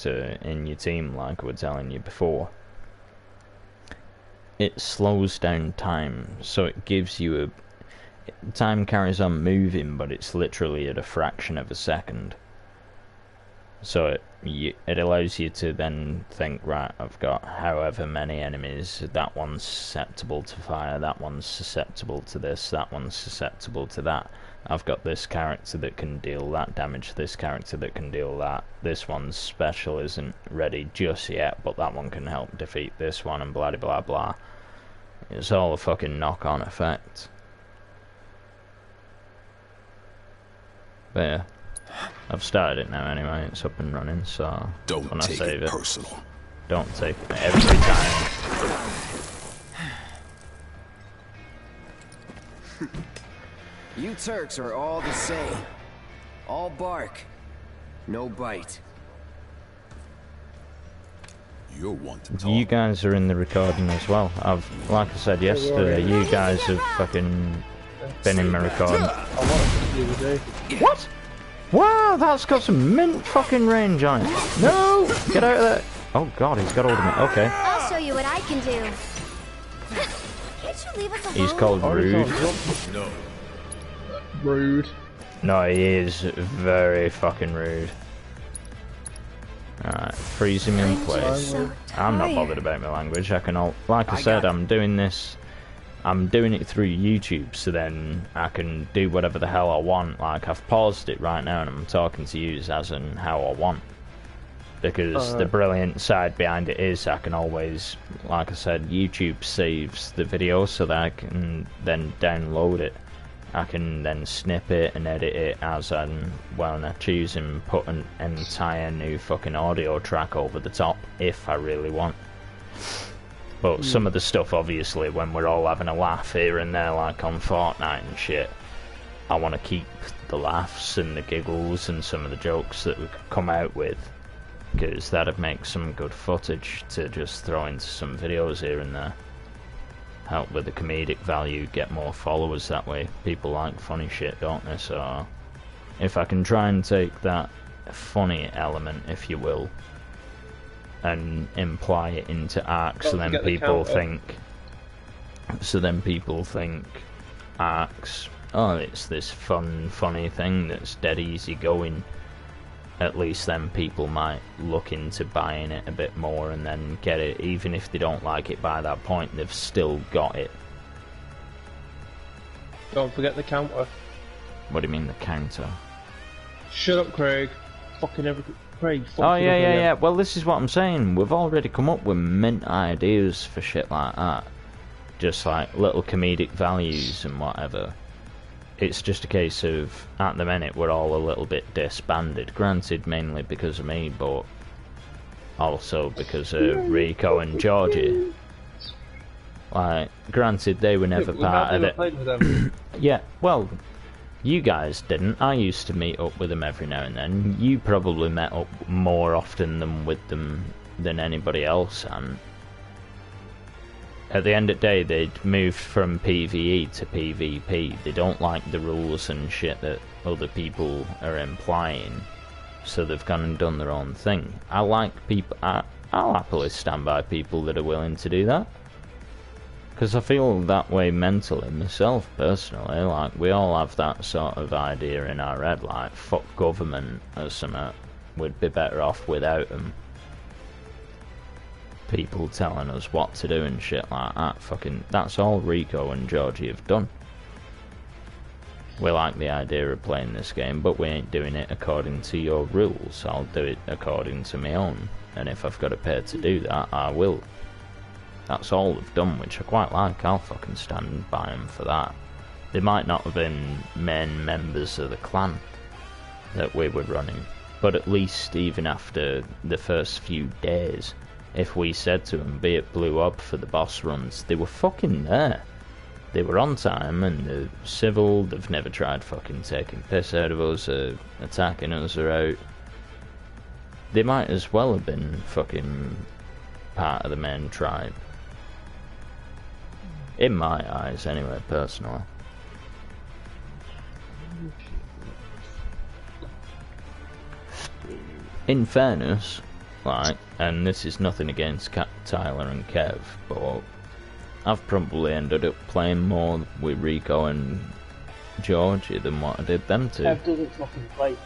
in your team, like I was telling you before, it slows down time, so it gives you time carries on moving, but it's literally at a fraction of a second. So it allows you to then think, right, I've got however many enemies, that one's susceptible to fire, that one's susceptible to this, that one's susceptible to that. I've got this character that can deal that damage, this character that can deal that, this one's special isn't ready just yet, but that one can help defeat this one, and blah blah blah. It's all a fucking knock-on effect. But yeah, I've started it now anyway, it's up and running, so when I save it, personal. Don't take it every time. You Turks are all the same. All bark, no bite. You're one to talk. You guys are in the recording as well. Like I said yesterday, you guys have fucking been in my recording. What? Wow, that's got some mint fucking range on it. No! Get out of there! Oh god, he's got hold of me. Okay. I'll show you what I can do. Can't you leave us alone? He's called Rude. No. Rude. No, he is very fucking rude. Alright, freeze him in place. I'm not bothered about my language. I can like I said, I'm doing this. I'm doing it through YouTube, so then I can do whatever the hell I want. Like, I've paused it right now and I'm talking to you as in how I want. Because the brilliant side behind it is I can always, like I said, YouTube saves the video so that I can then download it. I can then snip it and edit it as when I choose and put an entire new fucking audio track over the top if I really want. But some of the stuff, obviously, when we're all having a laugh here and there, like on Fortnite and shit, I want to keep the laughs and the giggles and some of the jokes that we could come out with, because that'd make some good footage to just throw into some videos here and there. Help with the comedic value, get more followers that way. People like funny shit, don't they? So if I can try and take that funny element, if you will, and imply it into arcs, so then people think arcs, oh, it's this funny thing that's dead easy going. At least then people might look into buying it a bit more and then get it, even if they don't like it by that point, they've still got it. Don't forget the counter. What do you mean the counter? Shut up, Craig. Fucking everything. Craig, oh yeah. Well, this is what I'm saying. We've already come up with mint ideas for shit like that. Just like little comedic values and whatever. It's just a case of, at the minute, we're all a little bit disbanded. Granted, mainly because of me, but also because of Rico and Georgie. Like, granted, they were never part of it. Yeah, well, you guys didn't. I used to meet up with them every now and then. You probably met up more often than with them than anybody else, and at the end of the day, they'd moved from PvE to PvP. They don't like the rules and shit that other people are implying, so they've gone and done their own thing. I like people. I'll happily stand by people that are willing to do that, because I feel that way mentally myself, personally. Like, we all have that sort of idea in our head, like, fuck government or something. We'd be better off without them. People telling us what to do and shit like that. Fucking, that's all Rico and Georgie have done. We like the idea of playing this game, but we ain't doing it according to your rules. I'll do it according to my own, and if I've got to pay to do that, I will. That's all they've done, which I quite like. I'll fucking stand by them for that. They might not have been main members of the clan that we were running, but at least even after the first few days, if we said to them, be it Blue Ob for the boss runs, they were fucking there. They were on time and they're civil. They've never tried fucking taking piss out of us or attacking us or out. They might as well have been fucking part of the main tribe. In my eyes, anyway, personally. In fairness, Like, and this is nothing against Tyler and Kev, but I've probably ended up playing more with Rico and Georgie than what I did them two. Kev doesn't fucking play.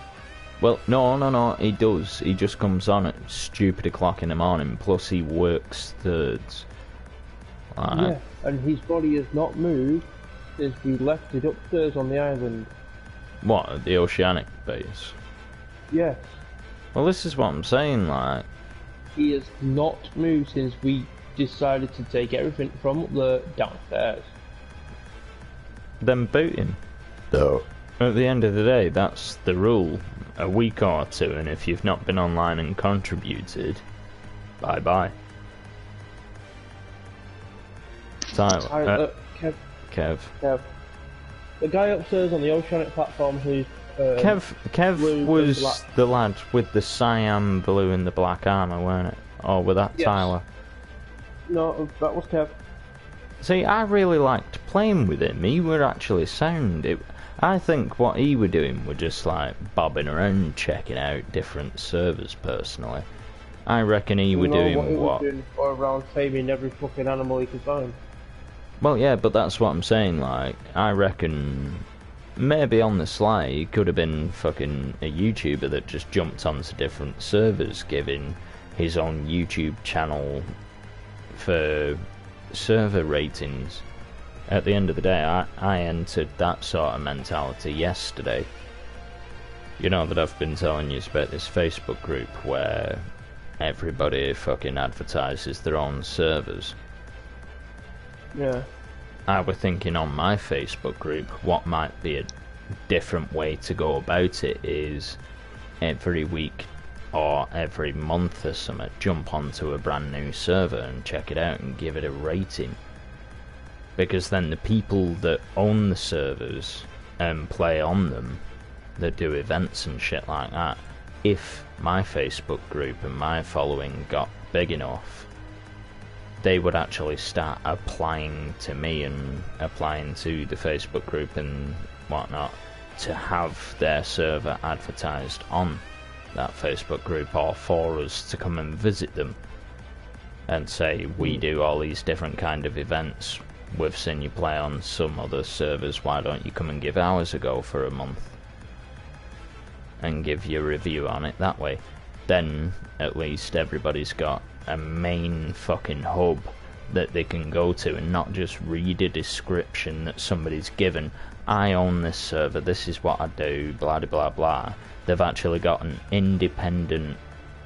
Well, no, he does. He just comes on at stupid o'clock in the morning, plus he works thirds. Like, Yeah, and his body has not moved since we left it upstairs on the island. what, at the Oceanic base? Yes. Well, this is what I'm saying, like... He has not moved since we decided to take everything from up the downstairs. Then boot him. No. At the end of the day, that's the rule. A week or two, and if you've not been online and contributed, bye-bye. Tyler, Kev. Kev. The guy upstairs on the Oceanic platform who's... Kev was the lad with the cyan blue and the black armour, weren't it? Or was that Yes. Tyler? No, that was Kev. See, I really liked playing with him. He were actually sound. I think what he were doing were just like bobbing around, checking out different servers. Personally, I reckon he were doing what he what? was doing for around taming every fucking animal he could find. Well, yeah, but that's what I'm saying. Like, I reckon maybe on the sly he could have been fucking a YouTuber that just jumped onto different servers, giving his own YouTube channel for server ratings. At the end of the day, I entered that sort of mentality yesterday. You know that I've been telling you about this Facebook group where everybody fucking advertises their own servers. Yeah. I was thinking on my Facebook group, what might be a different way to go about it is every week or every month or something, jump onto a brand new server and check it out and give it a rating. Because then the people that own the servers and play on them, that do events and shit like that, if my Facebook group and my following got big enough, they would actually start applying to me and applying to the Facebook group and whatnot to have their server advertised on that Facebook group, or for us to come and visit them and say, we do all these different kind of events, we've seen you play on some other servers, why don't you come and give ours a go for a month and give your review on it that way. Then at least everybody's got a main fucking hub that they can go to and not just read a description that somebody's given. I own this server, this is what I do, blah blah blah. They've actually got an independent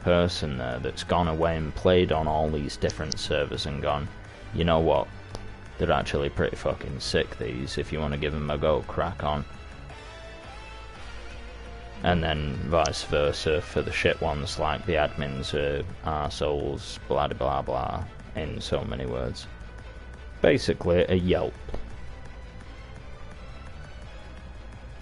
person there that's gone away and played on all these different servers and gone, you know what, they're actually pretty fucking sick, these. If you want to give them a go, crack on. And then vice versa for the shit ones, like the admins are arseholes, blah blah blah, in so many words. Basically a Yelp.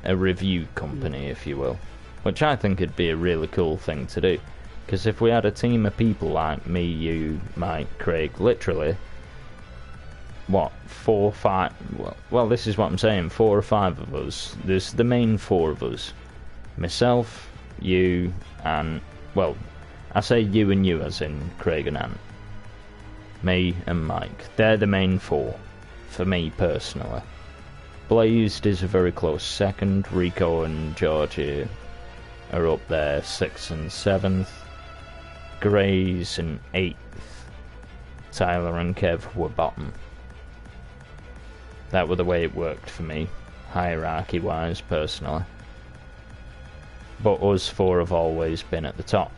A review company, if you will. Which I think would be a really cool thing to do. Because if we had a team of people like me, you, Mike, Craig, literally, what, 4 or 5, well this is what I'm saying, 4 or 5 of us, there's the main 4 of us. Myself, you, and, well, I say you and you as in Craig and Ant. Me and Mike. They're the main 4, for me personally. Blazed is a very close second. Rico and Georgie are up there 6th and 7th. Gray's in 8th. Tyler and Kev were bottom. That were the way it worked for me, hierarchy wise, personally. But us 4 have always been at the top.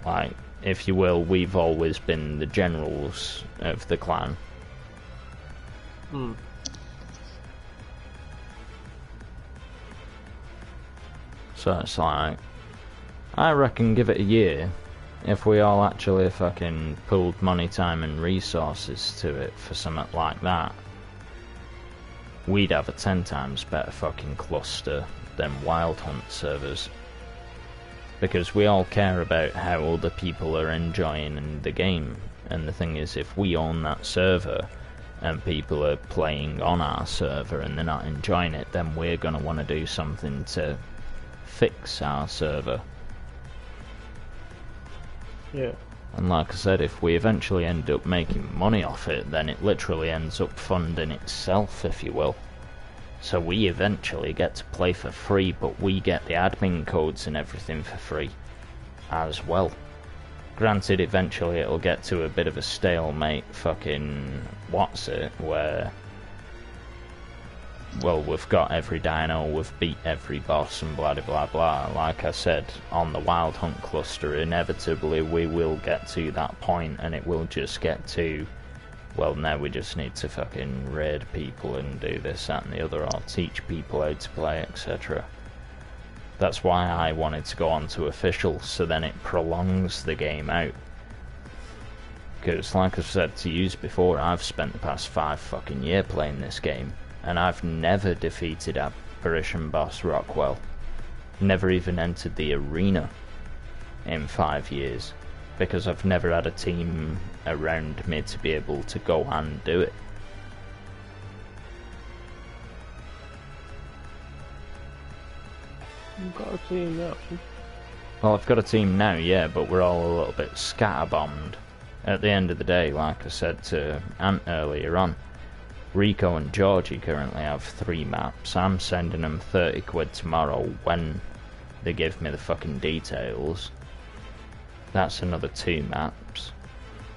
Like, if you will, we've always been the generals of the clan. So it's like, I reckon give it a year, if we all actually fucking pulled money, time and resources to it for something like that, we'd have a 10 times better fucking cluster than Wild Hunt servers. Because we all care about how other people are enjoying the game, and the thing is, if we own that server and people are playing on our server and they're not enjoying it, then we're going to want to do something to fix our server. Yeah. And like I said, if we eventually end up making money off it, then it literally ends up funding itself, if you will. So we eventually get to play for free, but we get the admin codes and everything for free as well. Granted, eventually it'll get to a bit of a stalemate fucking where, well, we've got every dino, we've beat every boss and blah blah blah. Like I said, on the Wild Hunt cluster, inevitably we will get to that point, and it will just get to, well, now we just need to fucking raid people and do this, that and the other, or teach people how to play, etc. That's why I wanted to go on to official, so then it prolongs the game out. Because, like I've said to you before, I've spent the past 5 fucking years playing this game, and I've never defeated Apparition Boss Rockwell. Never even entered the arena in 5 years, because I've never had a team around me to be able to go and do it. You've got a team now. Well, I've got a team now, yeah, but we're all a little bit scatterbombed. At the end of the day, like I said to Ant earlier on, Rico and Georgie currently have 3 maps. I'm sending them 30 quid tomorrow when they give me the fucking details. That's another 2 maps.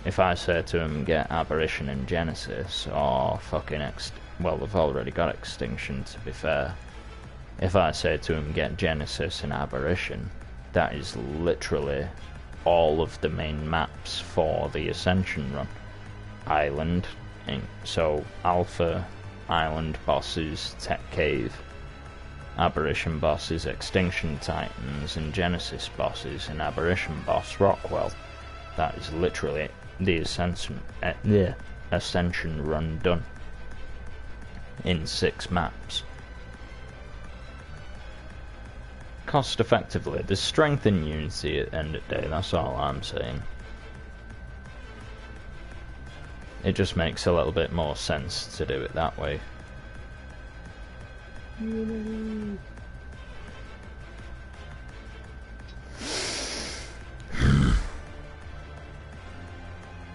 If I say to them get Aberration and Genesis, or fucking well, they've already got Extinction, to be fair. If I say to him get Genesis and Aberration, that is literally all of the main maps for the Ascension run. Island, so Alpha, Island bosses, Tech Cave, Aberration bosses, Extinction Titans, and Genesis bosses, and Aberration boss Rockwell. That is literally the Ascension run done in 6 maps. Cost effectively. There's strength in Unity at the end of the day, that's all I'm saying. It just makes a little bit more sense to do it that way.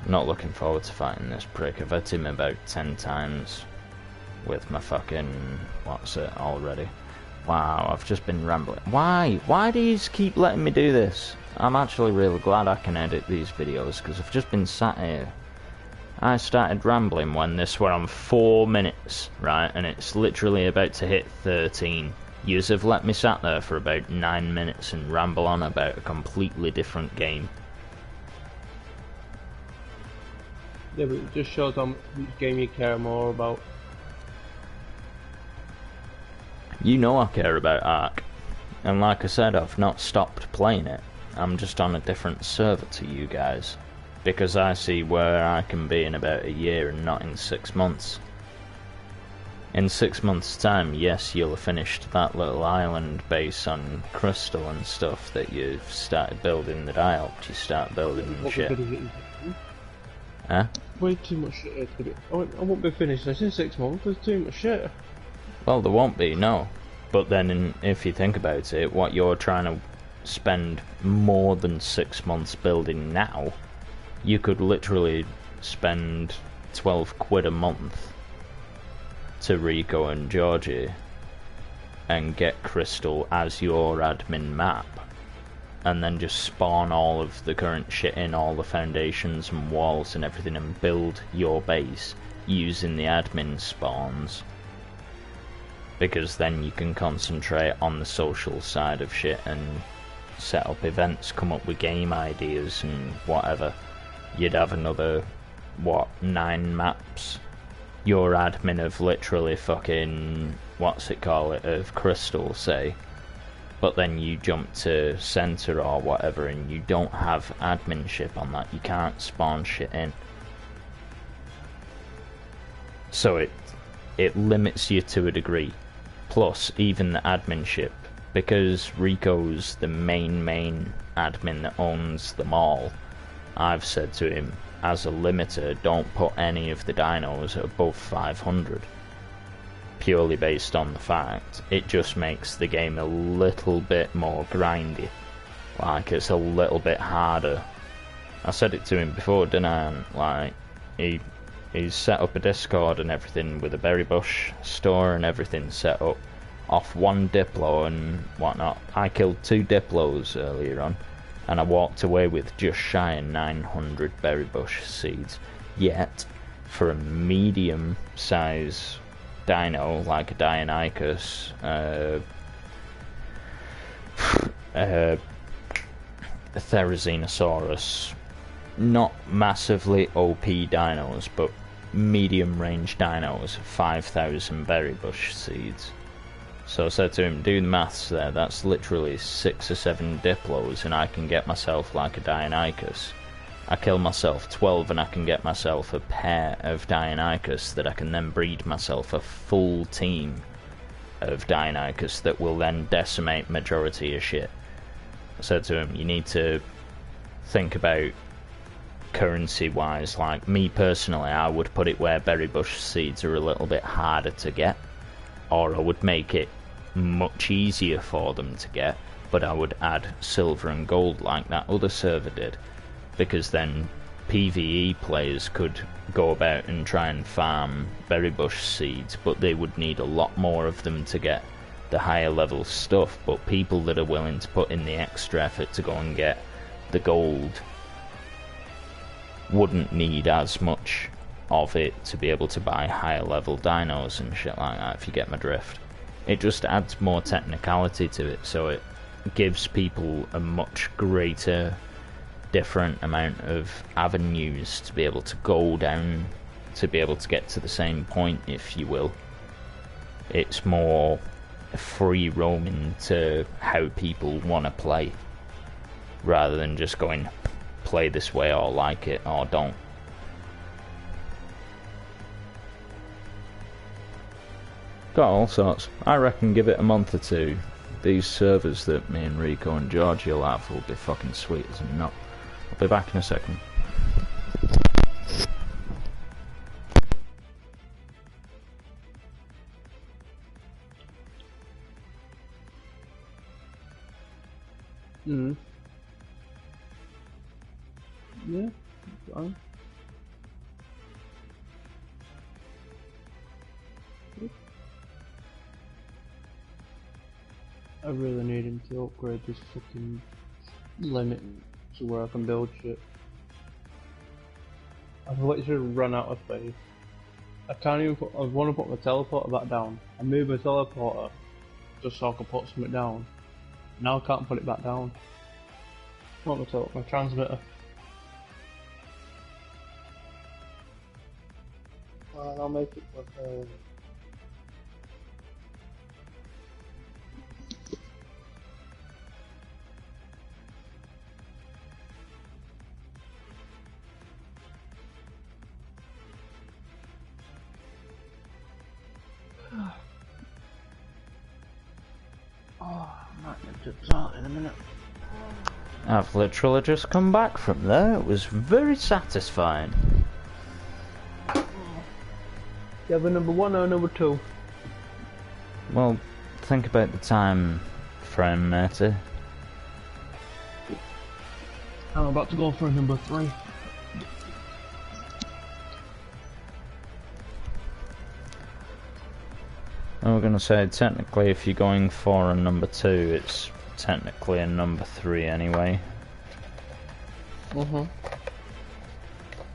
Not looking forward to fighting this prick. I've hit him about 10 times with my fucking, what's it, already. Wow, I've just been rambling. Why? Why do you keep letting me do this? I'm actually really glad I can edit these videos, because I've just been sat here. I started rambling when this were on 4 minutes, right, and it's literally about to hit 13. Yous have let me sat there for about 9 minutes and ramble on about a completely different game. Yeah, but it just shows how which game you care more about. You know I care about Ark, and like I said, I've not stopped playing it. I'm just on a different server to you guys, because I see where I can be in about a year and not in 6 months. In 6 months' time, yes, you'll have finished that little island base on Crystal and stuff that you've started building, that I helped you start building and shit. Huh? Way too much shit. I won't be finished this in 6 months, there's too much shit. Well, there won't be, no. But then, if you think about it, what you're trying to spend more than 6 months building now, you could literally spend 12 quid a month to Rico and Georgie and get Crystal as your admin map, and then just spawn all of the current shit in, all the foundations and walls and everything, and build your base using the admin spawns. Because then you can concentrate on the social side of shit and set up events, come up with game ideas and whatever. You'd have another, what, 9 maps? Your admin of literally fucking, of Crystal, say. But then you jump to Center or whatever and you don't have adminship on that. You can't spawn shit in. So it limits you to a degree. Plus, even the adminship, because Rico's the main admin that owns them all, I've said to him, as a limiter, don't put any of the dinos above 500. Purely based on the fact, it just makes the game a little bit more grindy. Like, it's a little bit harder I said it to him before, didn't I? And, like, he's set up a Discord and everything with a berry bush store and everything set up off one Diplo and whatnot. I killed 2 Diplos earlier on, and I walked away with just shy of 900 berry bush seeds. Yet, for a medium size dino like a Deinonychus, a Therizinosaurus, not massively OP dinos, but medium range dinos, 5,000 berry bush seeds. So I said to him, do the maths there, that's literally 6 or 7 Diplos and I can get myself like a Deinonychus. I kill myself 12 and I can get myself a pair of Deinonychus that I can then breed myself a full team of Deinonychus that will then decimate majority of shit. I said to him, you need to think about currency wise. Like me personally, I would put it where berry bush seeds are a little bit harder to get, or I would make it much easier for them to get, but I would add silver and gold like that other server did, because then PvE players could go about and try and farm berry bush seeds, but they would need a lot more of them to get the higher level stuff. But people that are willing to put in the extra effort to go and get the gold wouldn't need as much of it to be able to buy higher level dinos and shit like that, if you get my drift. It just adds more technicality to it, so it gives people a much greater different amount of avenues to be able to go down, to be able to get to the same point, if you will. It's more free roaming to how people want to play, rather than just going play this way or like it or don't. Got all sorts. I reckon give it a month or two. These servers that me and Rico and Georgie will have will be fucking sweet as a nut. I'll be back in a second. Yeah, fine. I really need him to upgrade this fucking limit to where I can build shit. I've literally run out of space. I can't even put, I want to put my teleporter back down. I moved my teleporter just so I can put something down. Now I can't put it back down. Not my transmitter. Well, I'll make it work. In a minute. I've literally just come back from there. It was very satisfying. You have a number 1 or number 2? Well, think about the time frame, matey. I'm about to go for a number 3. I was gonna say, technically, if you're going for a number 2, it's technically a number 3 anyway.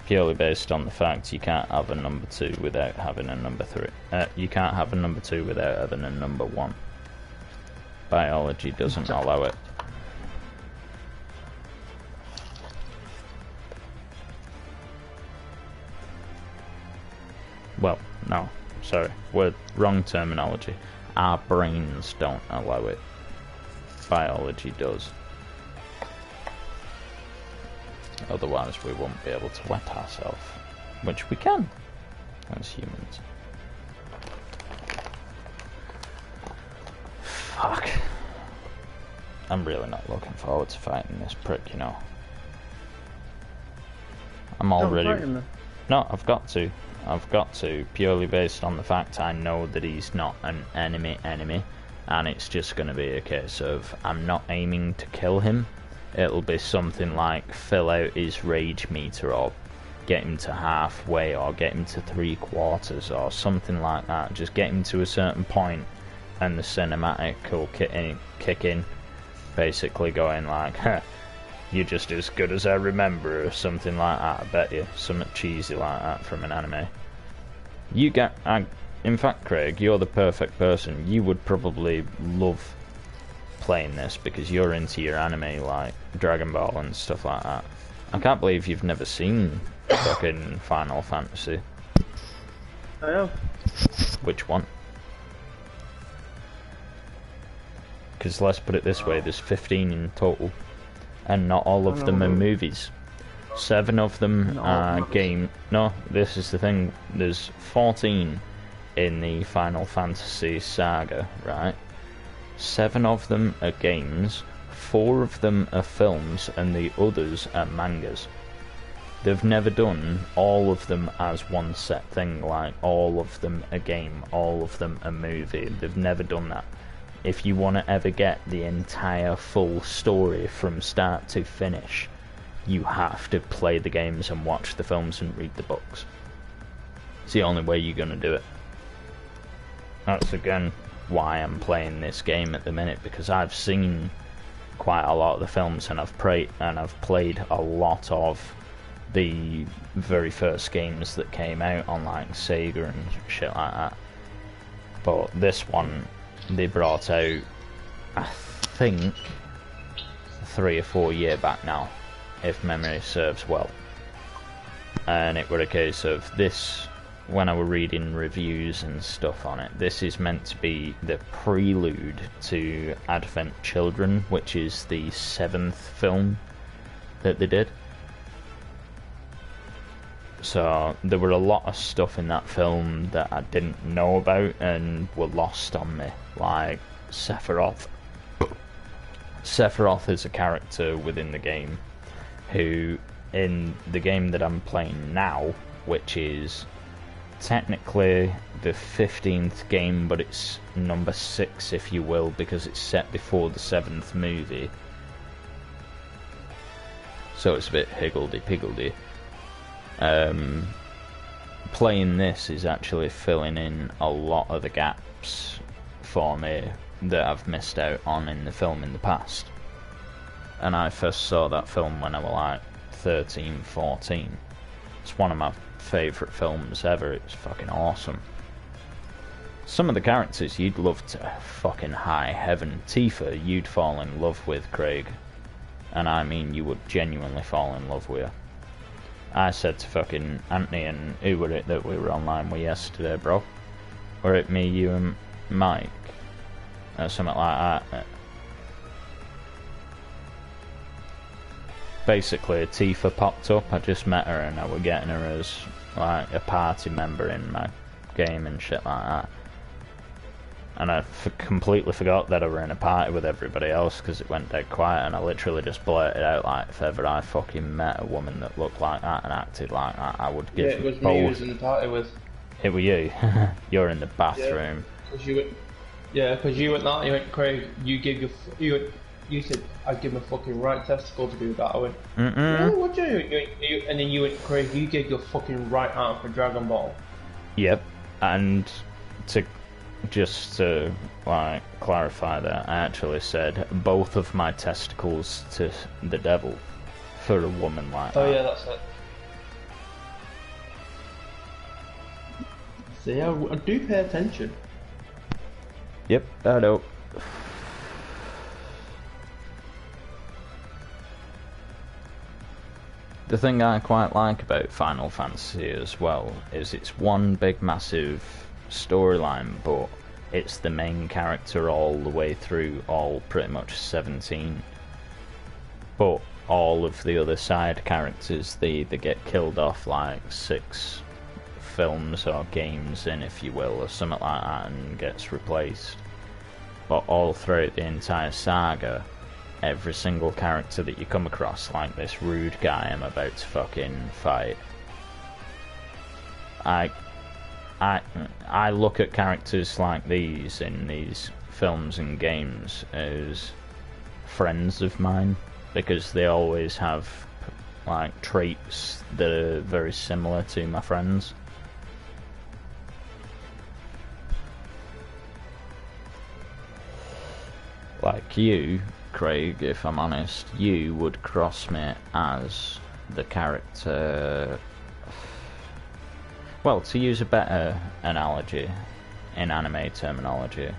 Purely based on the fact you can't have a number 2 without having a number 3. You can't have a number 2 without having a number 1. Biology doesn't allow it. Well, no, sorry, wrong terminology. Our brains don't allow it. Biology does. Otherwise we won't be able to wet ourselves, which we can as humans. Fuck. I'm really not looking forward to fighting this prick, you know. I'm already... No, I've got to, purely based on the fact I know that he's not an enemy, and it's just going to be a case of I'm not aiming to kill him, it'll be something like fill out his rage meter, or get him to halfway, or get him to 3/4, or something like that. Just get him to a certain point and the cinematic will kick in, basically going like, huh, you're just as good as I remember, or something like that. I bet you, something cheesy like that from an anime. In fact, Craig, you're the perfect person. You would probably love playing this because you're into your anime like Dragon Ball and stuff like that. I can't believe you've never seen fucking Final Fantasy. I have. Which one? Because let's put it this way, there's 15 in total, and not all of them are movies. 7 of them are game. No, this is the thing. There's 14 in the Final Fantasy saga, right? 7 of them are games, 4 of them are films, and the others are mangas. They've never done all of them as one set thing, like all of them a game, all of them a movie. They've never done that. If you want to ever get the entire full story from start to finish, you have to play the games and watch the films and read the books. It's the only way you're going to do it. That's again why I'm playing this game at the minute, because I've seen quite a lot of the films and I've played a lot of the very first games that came out on like Sega and shit like that. But this one they brought out, I think, 3 or 4 years back now, if memory serves well. And it were a case of this, when I were reading reviews and stuff on it, this is meant to be the prelude to Advent Children, which is the 7th film that they did. So there were a lot of stuff in that film that I didn't know about and were lost on me, like Sephiroth. Sephiroth is a character within the game who, in the game that I'm playing now, which is technically the 15th game, but it's number 6 if you will, because it's set before the 7th movie, so it's a bit higgledy-piggledy. Playing this is actually filling in a lot of the gaps for me that I've missed out on in the film in the past. And I first saw that film when I was like 13, 14. It's one of my favourite films ever. It's fucking awesome. Some of the characters you'd love to fucking high heaven. Tifa you'd fall in love with, Craig. And I mean you would genuinely fall in love with her. I said to fucking Anthony and who were it that we were online with yesterday, bro? Were it me, you and Mike? Or something like that. Basically, Tifa popped up, I just met her and I was getting her as like a party member in my game and shit like that. And I completely forgot that I were in a party with everybody else because it went dead quiet, and I literally just blurted out like, if ever I fucking met a woman that looked like that and acted like that, I would give it was both. me who was in the party with. It were you. You're in the bathroom. Yeah, because you went that, you went, Craig, you said, I'd give my fucking right testicle to do that. I went, no, would you? And then you went, Craig, you gave your fucking right arm for Dragon Ball. Yep, and just to like clarify that, I actually said both of my testicles to the devil for a woman like that. Oh yeah, that's it. See, I do pay attention. Yep, I know. The thing I quite like about Final Fantasy as well is it's one big massive storyline, but it's the main character all the way through, all pretty much 17. But all of the other side characters, they get killed off like 6 films or games in, if you will, or something like that, and gets replaced. But all throughout the entire saga, every single character that you come across, like this rude guy I'm about to fucking fight, I look at characters like these in these films and games as friends of mine, because they always have like traits that are very similar to my friends. Like you, Craig, if I'm honest, you would cross me as the character... Well, to use a better analogy, in anime terminology,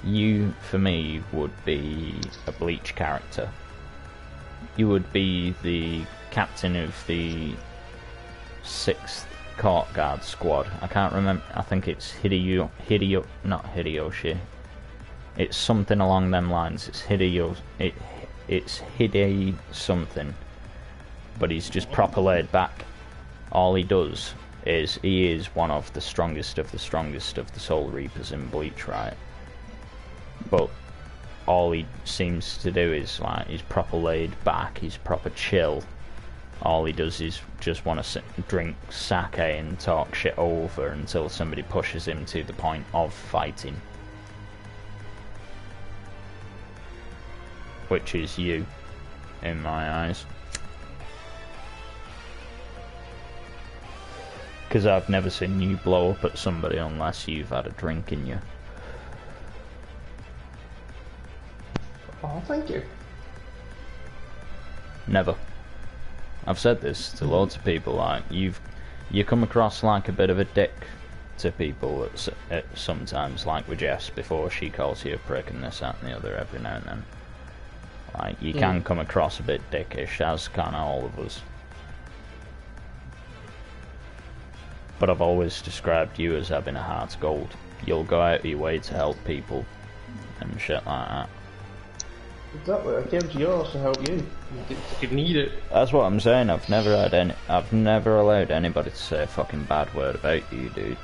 you, for me, would be a Bleach character. You would be the captain of the 6th Court Guard squad. I can't remember, I think it's not Hideyoshi. It's something along them lines. It's it's Hide something. But he's just proper laid back. All he does is, he is one of the strongest of the Soul Reapers in Bleach, right? But all he seems to do is, like, he's proper laid back, he's proper chill. All he does is just want to drink sake and talk shit over until somebody pushes him to the point of fighting. Which is you, in my eyes. Because I've never seen you blow up at somebody unless you've had a drink in you. Oh, thank you. Never. I've said this to loads of people, like, you come across like a bit of a dick to people at sometimes, like with Jess, before she calls you a prick and this, that and the other every now and then. Like, you can come across a bit dickish, as can all of us. But I've always described you as having a heart of gold. You'll go out of your way to help people and shit like that. Exactly, I came to yours to help you. You need it. That's what I'm saying. I've never allowed anybody to say a fucking bad word about you, dude.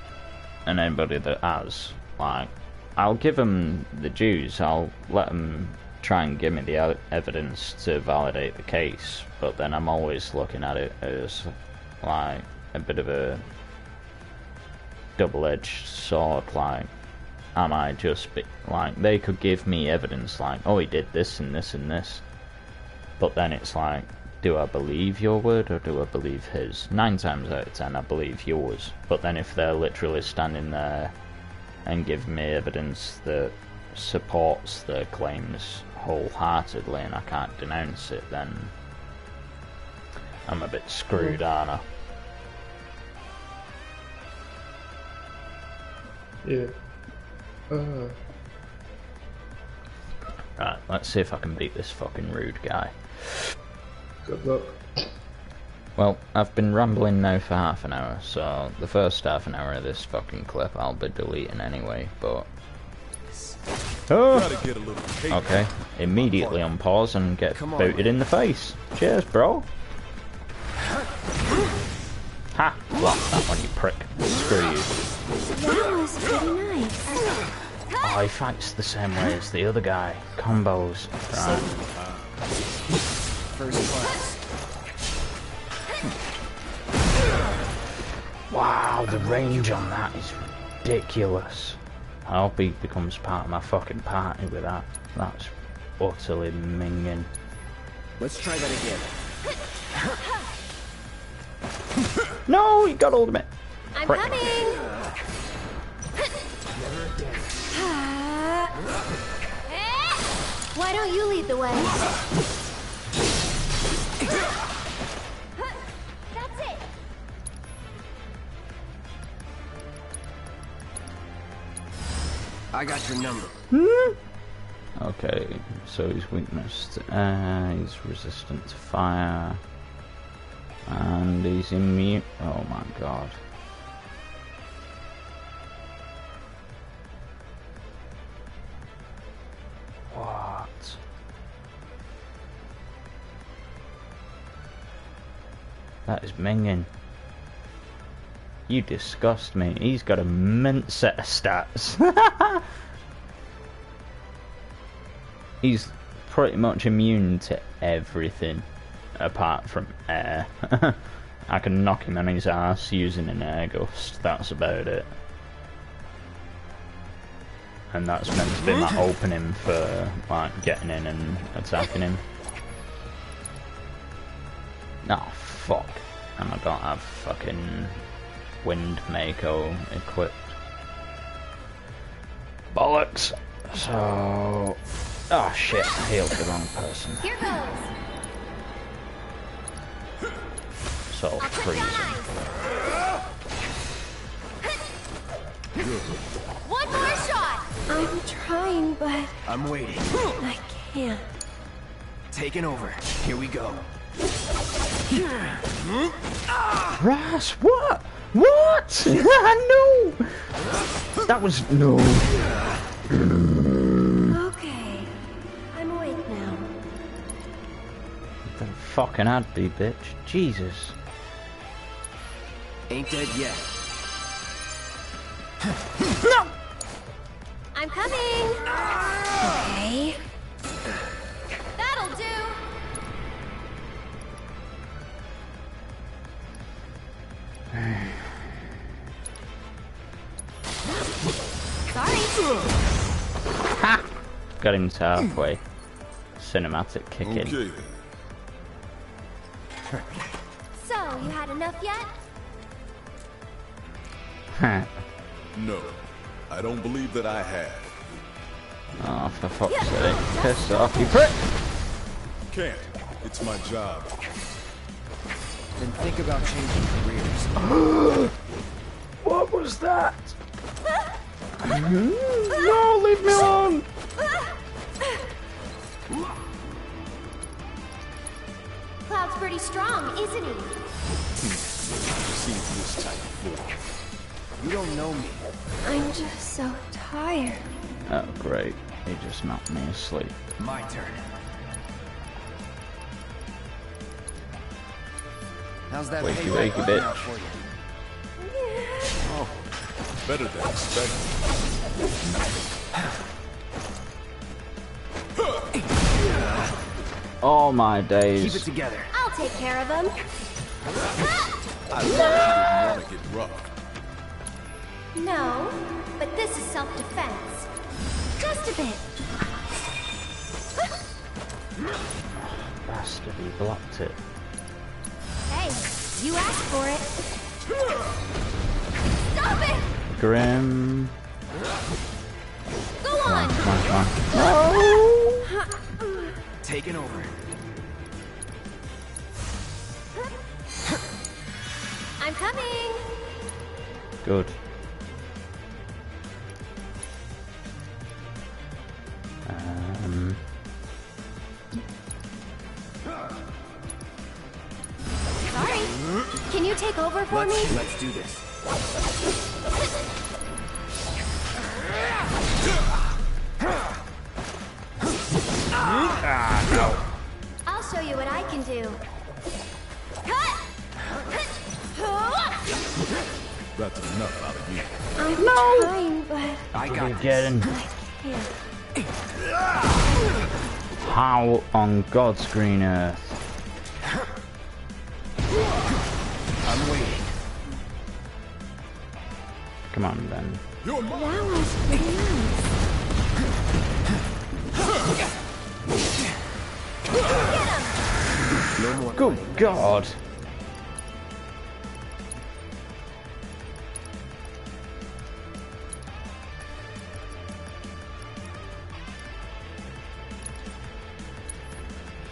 And anybody that has, like, I'll give them the dues. I'll let them try and give me the evidence to validate the case. But then I'm always looking at it as, like, a bit of a double-edged sword. Like, am I just like, they could give me evidence like, oh, he did this and this and this, but then it's like, do I believe your word or do I believe his? 9 times out of 10 I believe yours, but then if they're literally standing there and give me evidence that supports their claims wholeheartedly and I can't denounce it, then I'm a bit screwed, aren't I? Yeah. Right, let's see if I can beat this fucking rude guy. Good luck. Well, I've been rambling now for half an hour, so the first half an hour of this fucking clip I'll be deleting anyway, but... Oh! Okay, immediately on pause and get booted in the face. Cheers, bro! Ha! Block that one, you prick. Screw you. That was pretty nice. Oh, he fights the same way as the other guy. Combos. Right. First class. Wow, the range on that is ridiculous. I hope he becomes part of my fucking party with that. That's utterly minging. Let's try that again. No, he got hold of me. I'm Prick. coming. Why don't you lead the way? That's it. I got your number. Okay, so he's weakness to air, he's resistant to fire, and he's immune. Oh my god. What? That is minging. You disgust me. He's got a mint set of stats. He's pretty much immune to everything apart from air. I can knock him on his ass using an air gust. That's about it. And that's meant to be my opening for like getting in and attacking him. Oh, fuck. And I don't have fucking wind mako equipped. Bollocks! So... Oh shit, I healed the wrong person. Here goes. So freezing. One more shot. I'm trying, but I'm waiting. I can't. Taking over. Here we go. Ras, what? What? No! That was... no. Okay. I'm awake now. The fucking had be, bitch. Jesus. Ain't dead yet. No! I'm coming. Okay. That'll do. Sorry. Ha! Got him to halfway. Cinematic kick in. Okay. So, you had enough yet? No, I don't believe that I have. Oh, for fuck's sake. Piss off, you prick! Can't. It's my job. Then think about changing careers. What was that? No, leave me alone! Cloud's pretty strong, isn't he? Seen this type before. You don't know me. I'm just so tired. Oh, great. He just knocked me asleep. My turn. How's that Wakey, payback wakey, working bitch. out for you? Oh, better than expected. All my Keep days. it together. I'll take care of him. I thought you didn't want to get rough. No, but this is self-defense. Just a bit. Bastard, he blocked it. Hey, you asked for it. Stop it! Grim. Go on! Come on, come on. Taking over. I'm coming! Good. Sorry. Can you take over for me? Let's do this. I'll show you what I can do. That's enough out of you. I'm trying, but I got this. Getting I can't. how on God's green earth. I'm waiting. Come on, then. You're mine. That was pretty nice. No more. Good God.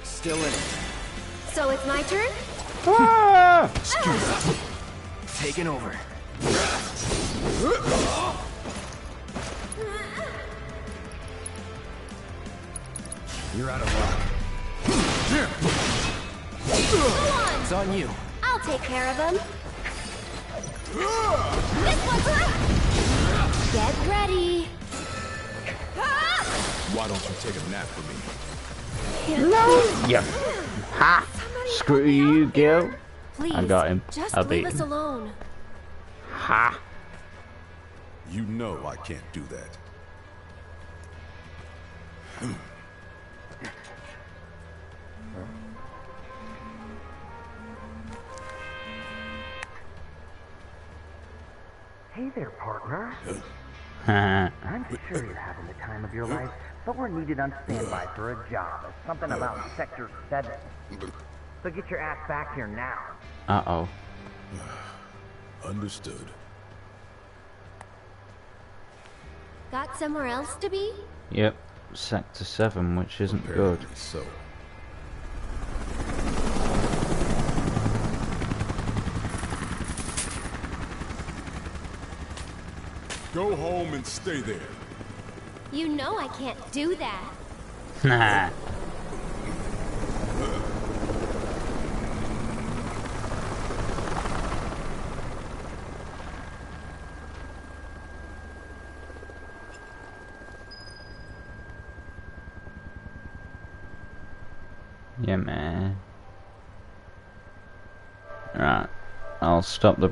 Still in it. So it's my turn? Ah! Taking over. You're out of luck. It's on you. I'll take care of him. This one's right. Get ready. Why don't you take a nap for me? Yeah. Ha! Screw you, Gil. Please, I got him. Just I leave beat us him. alone. Ha! You know I can't do that. Hey there, partner. Ha! I'm sure you're having the time of your life, but we're needed on standby for a job. Something about Sector 7. So get your ass back here now. Uh-oh. Understood. Got somewhere else to be? Yep, Sector 7, which isn't good. Apparently so. Go home and stay there. You know I can't do that. Nah. Yeah, man. Right. I'll stop the